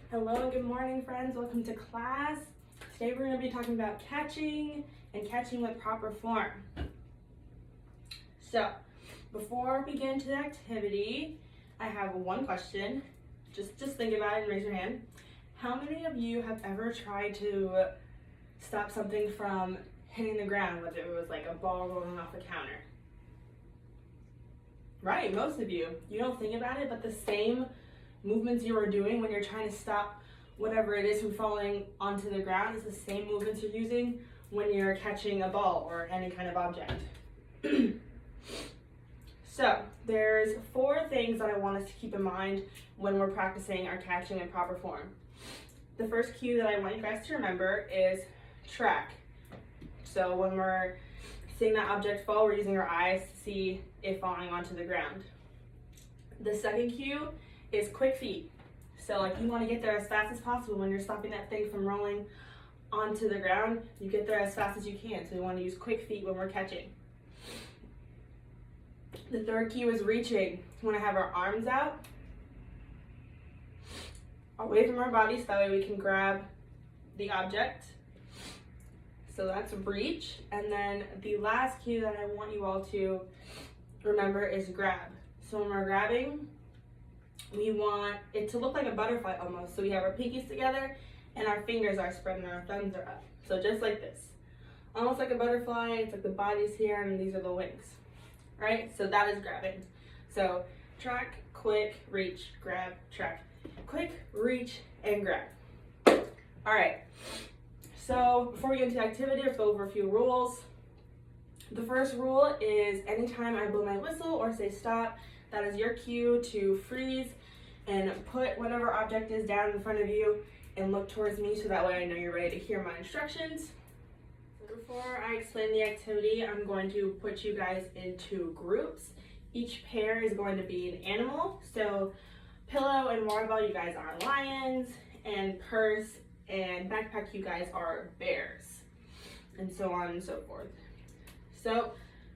Hello and good morning, friends. Welcome to class. Today we're going to be talking about catching and catching with proper form. So, before we get into the activity, I have one question. Just think about it and raise your hand. How many of you have ever tried to stop something from hitting the ground, whether it was like a ball rolling off a counter? Right, most of you. You don't think about it, but the same movements you are doing when you're trying to stop whatever it is from falling onto the ground is the same movements you're using when you're catching a ball or any kind of object. So there's 4 things that I want us to keep in mind when we're practicing our catching in proper form. The first cue that I want you guys to remember is track. So when we're seeing that object fall, we're using our eyes to see it falling onto the ground. The second cue is quick feet. So like you want to get there as fast as possible when you're stopping that thing from rolling onto the ground. You get there as fast as you can. So you want to use quick feet when we're catching. The third cue is reaching. We want to have our arms out away from our body so that way we can grab the object. So that's reach. And then the last cue that I want you all to remember is grab. So when we're grabbing, we want it to look like a butterfly almost. So we have our pinkies together and our fingers are spread and our thumbs are up. So just like this. Almost like a butterfly, it's like the body's here and these are the wings. Right? So that is grabbing. So track, quick, reach, grab, track, quick, reach, and grab. All right. So before we get into the activity, let's go over a few rules. The first rule is anytime I blow my whistle or say stop, that is your cue to freeze and put whatever object is down in front of you and look towards me so that way I know you're ready to hear my instructions. So before I explain the activity, I'm going to put you guys into groups. Each pair is going to be an animal. So pillow and water bottle, you guys are lions, and purse and backpack, you guys are bears, and so on and so forth. So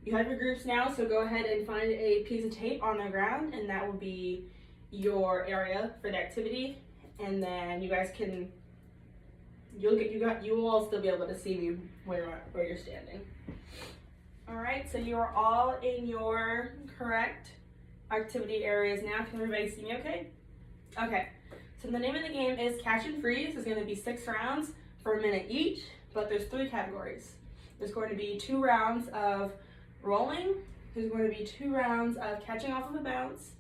you have your groups now, so go ahead and find a piece of tape on the ground, and that will be your area for the activity. And then you guys can, you will all still be able to see me where you're standing. All right, so you are all in your correct activity areas now. Can everybody see me okay? Okay, so the name of the game is Catch and Freeze. It's going to be 6 rounds for a minute each, but there's 3 categories. There's going to be 2 rounds of rolling. There's going to be 2 rounds of catching off of a bounce.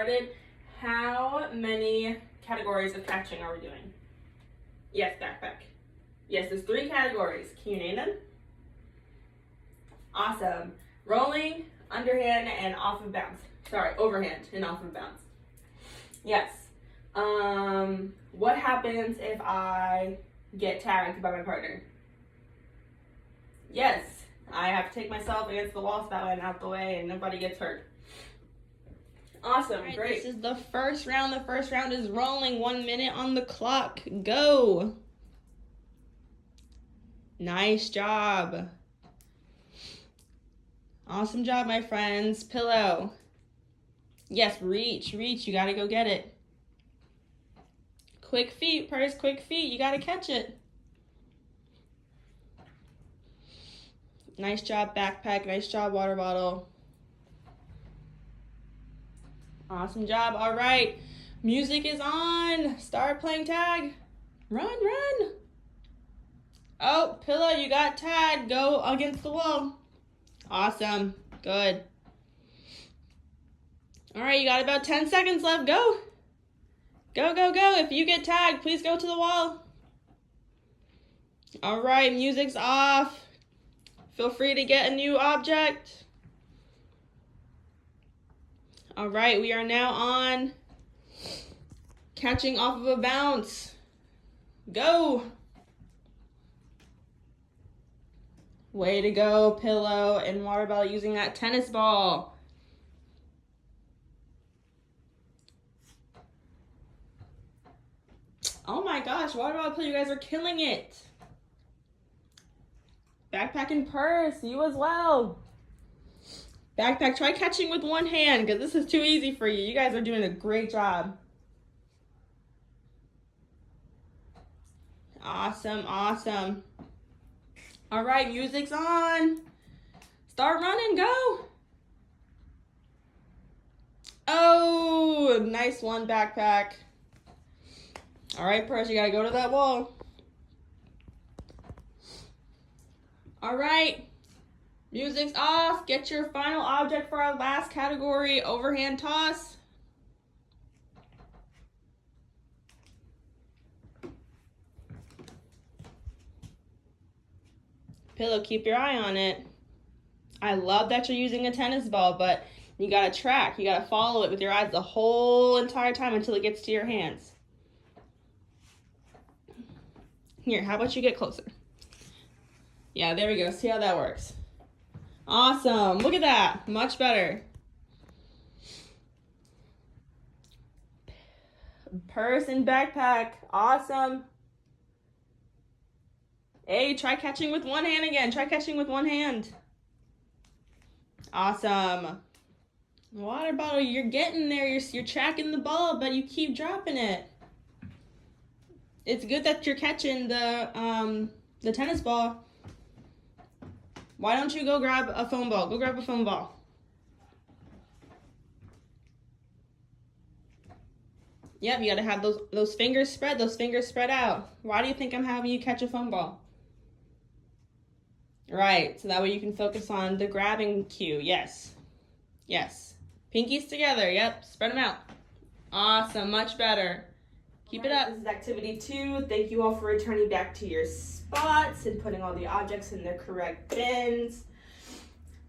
started, how many categories of catching are we doing? Yes, backpack. Yes, there's 3 categories. Can you name them? Awesome. Rolling, underhand, and off of bounds. Sorry, overhand and off of bounds. Yes. What happens if I get tagged by my partner? Yes, I have to take myself against the wall so that way I'm out the way and nobody gets hurt. Awesome, right, great. This is the first round. The first round is rolling. 1 minute on the clock. Go. Nice job. Awesome job, my friends. Pillow. Yes, reach. You gotta go get it. Quick feet, purse, quick feet. You gotta catch it. Nice job, backpack. Nice job, water bottle. Awesome job. All right. Music is on. Start playing tag. Run. Oh, Pillow, you got tagged. Go against the wall. Awesome. Good. All right, you got about 10 seconds left. Go. Go. If you get tagged, please go to the wall. All right, music's off. Feel free to get a new object. All right, we are now on catching off of a bounce. Go. Way to go, Pillow and water bottle using that tennis ball. Oh my gosh, water bottle, Pillow, you guys are killing it. Backpack and purse, you as well. Backpack, try catching with one hand because this is too easy for you. You guys are doing a great job. Awesome. All right, music's on. Start running, go. Oh, nice one, backpack. All right, purse, you gotta go to that wall. All right. Music's off. Get your final object for our last category, overhand toss. Pillow, keep your eye on it. I love that you're using a tennis ball, but you gotta track. You gotta follow it with your eyes the whole entire time until it gets to your hands. Here, how about you get closer? Yeah, there we go. See how that works. Awesome. Look at that. Much better. Purse and backpack. Awesome. Hey, try catching with one hand again. Try catching with one hand. Awesome. Water bottle, you're getting there. You're tracking the ball, but you keep dropping it. It's good that you're catching the tennis ball. Why don't you go grab a foam ball? Go grab a foam ball. Yep, you gotta have those fingers spread out. Why do you think I'm having you catch a foam ball? Right, so that way you can focus on the grabbing cue. Yes. Pinkies together, yep, spread them out. Awesome, much better. Keep it up. This is activity 2. Thank you all for returning back to your spots and putting all the objects in their correct bins.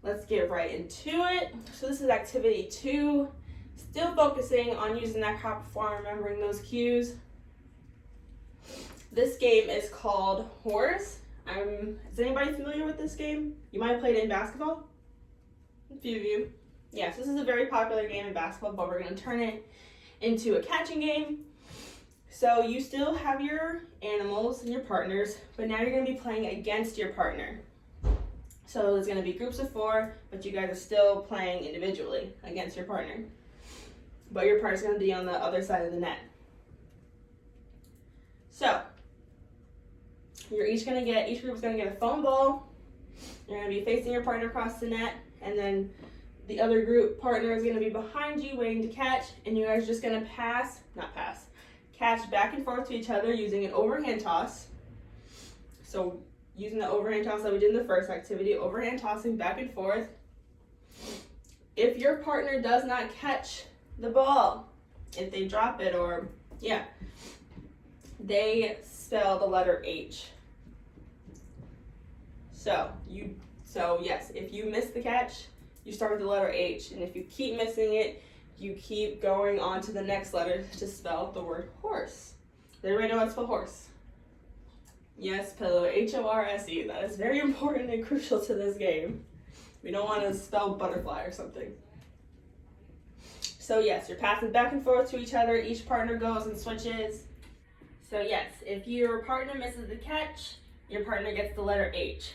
Let's get right into it. So this is activity 2. Still focusing on using that cop form, remembering those cues. This game is called Horse. Is anybody familiar with this game? You might have played it in basketball? A few of you. Yes, this is a very popular game in basketball, but we're going to turn it into a catching game. So you still have your animals and your partners, but now you're going to be playing against your partner. So there's going to be groups of 4, but you guys are still playing individually against your partner. But your partner's going to be on the other side of the net. So each group's going to get a foam ball. You're going to be facing your partner across the net, and then the other group partner is going to be behind you waiting to catch, and you guys are just going to catch back and forth to each other using an overhand toss. So using the overhand toss that we did in the first activity, overhand tossing back and forth. If your partner does not catch the ball. If they drop it, or yeah, they spell the letter H. So yes, if you miss the catch, you start with the letter H, and if you keep missing it, you keep going on to the next letter to spell the word horse. Does everybody know how to spell horse? Yes, Pillow, H-O-R-S-E. That is very important and crucial to this game. We don't want to spell butterfly or something. So yes, you're passing back and forth to each other. Each partner goes and switches. So yes, if your partner misses the catch, your partner gets the letter H.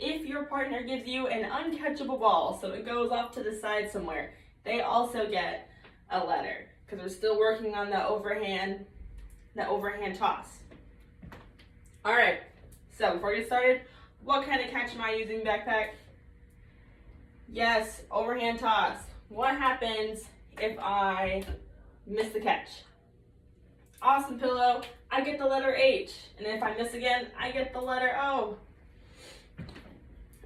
If your partner gives you an uncatchable ball, so it goes off to the side somewhere, they also get a letter, because we're still working on the overhand toss. All right, so before we get started, what kind of catch am I using, Backpack? Yes, overhand toss. What happens if I miss the catch? Awesome, Pillow. I get the letter H, and if I miss again, I get the letter O.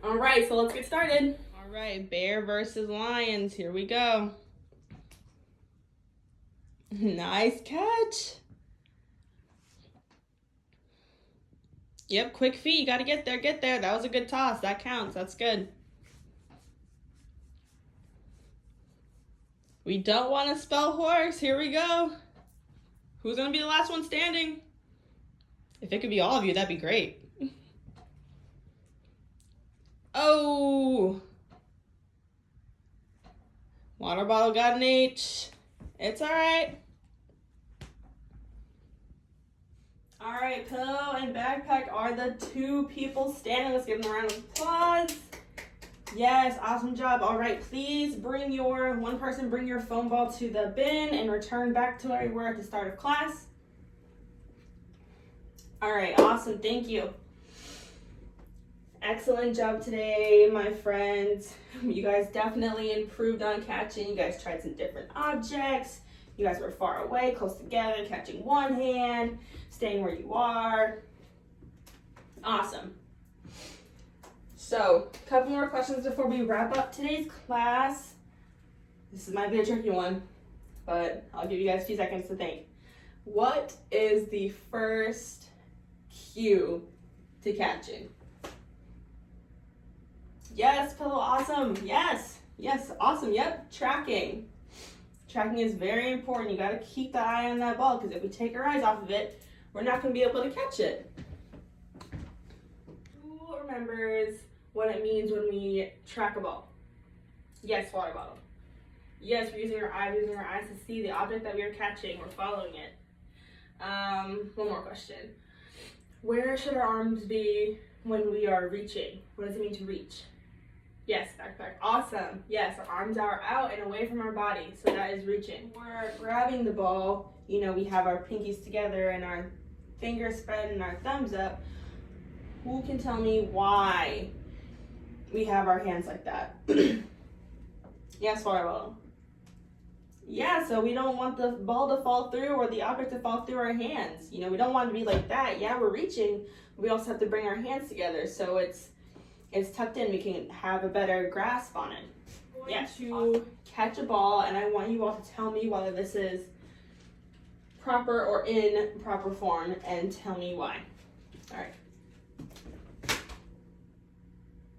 All right, so let's get started. All right, bear versus lions. Here we go. Nice catch. Yep, quick feet. You got to get there, get there. That was a good toss. That counts. That's good. We don't want to spell horse. Here we go. Who's going to be the last one standing? If it could be all of you, that'd be great. Oh. Water bottle got an H. It's all right. All right, Pillow and Backpack are the two people standing. Let's give them a round of applause. Yes, awesome job. All right, please bring one person bring your foam ball to the bin and return back to where you were at the start of class. All right, awesome, thank you. Excellent job today, my friends. You guys definitely improved on catching. You guys tried some different objects. You guys were far away, close together, catching one hand, staying where you are. Awesome. So, a couple more questions before we wrap up today's class. This might be a tricky one, but I'll give you guys a few seconds to think. What is the first cue to catching? Yes, Pillow, awesome. Yes, awesome. Yep, tracking. Tracking is very important. You got to keep the eye on that ball, because if we take our eyes off of it, we're not going to be able to catch it. Who remembers what it means when we track a ball? Yes, water bottle. Yes, we're using our eyes to see the object that we are catching. We're following it. One more question. Where should our arms be when we are reaching? What does it mean to reach? Yes, Backpack. Awesome. Yes, our arms are out and away from our body, so that is reaching. We're grabbing the ball. You know, we have our pinkies together and our fingers spread and our thumbs up. Who can tell me why we have our hands like that? Yes, water bottle. Yeah, so we don't want the ball to fall through or the object to fall through our hands. You know, we don't want it to be like that. Yeah, we're reaching, but we also have to bring our hands together so it's tucked in. We can have a better grasp on it. Yes, to catch a ball, and I want you all to tell me whether this is proper or in proper form, and tell me why. All right.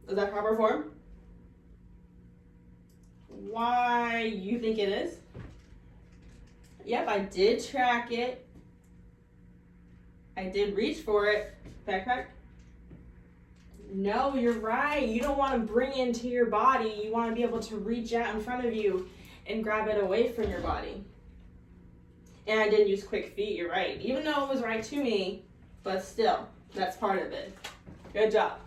Is that proper form? Why you think it is? Yep, I did track it. I did reach for it. Backpack? No, you're right. You don't want to bring it into your body. You want to be able to reach out in front of you and grab it away from your body. And I didn't use quick feet, you're right. Even though it was right to me, but still, that's part of it. Good job.